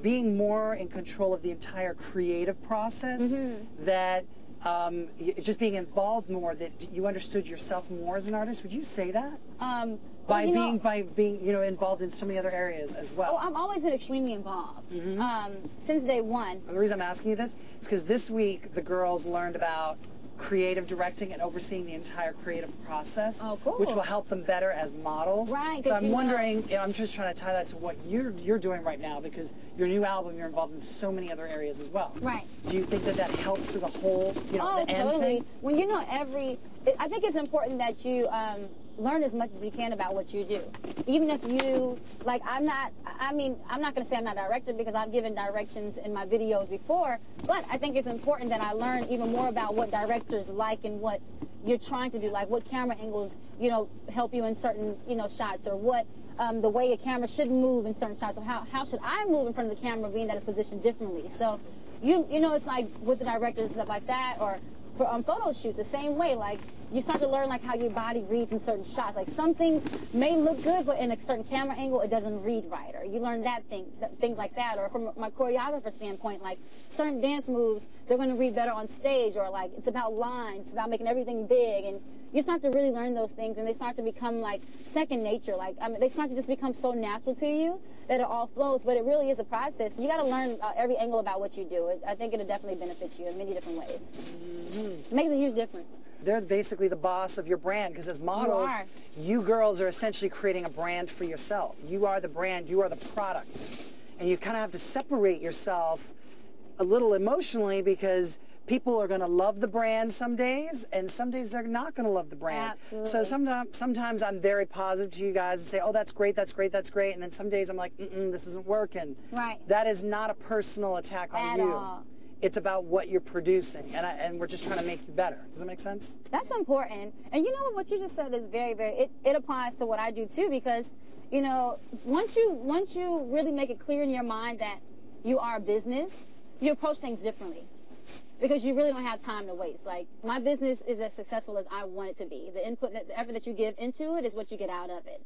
being more in control of the entire creative process, that just being involved more, that you understood yourself more as an artist. Would you say that? By being involved in so many other areas as well. Oh, I've always been extremely involved since day one. And the reason I'm asking you this is because this week the girls learned about creative directing and overseeing the entire creative process, which will help them better as models. Right. So I'm wondering, I'm just trying to tie that to what you're doing right now, because your new album, you're involved in so many other areas as well. Right. Do you think that that helps with the whole, the end totally. thing? When you know I think it's important that you learn as much as you can about what you do. Even if you, I'm not going to say I'm not a director, because I've given directions in my videos before, but I think it's important that I learn even more about what directors like and what you're trying to do, like what camera angles, help you in certain, shots, or what the way a camera should move in certain shots, or how should I move in front of the camera, being that it's positioned differently. So, it's like with the directors and stuff like that, or for photo shoots, the same way, like you start to learn how your body reads in certain shots. Like some things may look good, but in a certain camera angle, it doesn't read right, or you learn things like that. Or from my choreographer standpoint, like certain dance moves, they're going to read better on stage, or like it's about lines, it's about making everything big, and you start to really learn those things, and they start to become like second nature. They start to just become so natural to you that it all flows. But it really is a process. You got to learn every angle about what you do. I think it'll definitely benefit you in many different ways. It makes a huge difference. They're basically the boss of your brand, because as models, you girls are essentially creating a brand for yourself. You are the brand, you are the product. And you kind of have to separate yourself a little emotionally, because people are going to love the brand some days, and some days they're not going to love the brand. Absolutely. So sometimes I'm very positive to you guys and say, oh, that's great, that's great, that's great. And then some days I'm like, this isn't working. Right. That is not a personal attack on At you. all. It's about what you're producing, and we're just trying to make you better. Does that make sense? That's important. And what you just said is very, very, it applies to what I do too, because, once you really make it clear in your mind that you are a business, you approach things differently, because you really don't have time to waste. Like, my business is as successful as I want it to be. The input, the effort that you give into it is what you get out of it.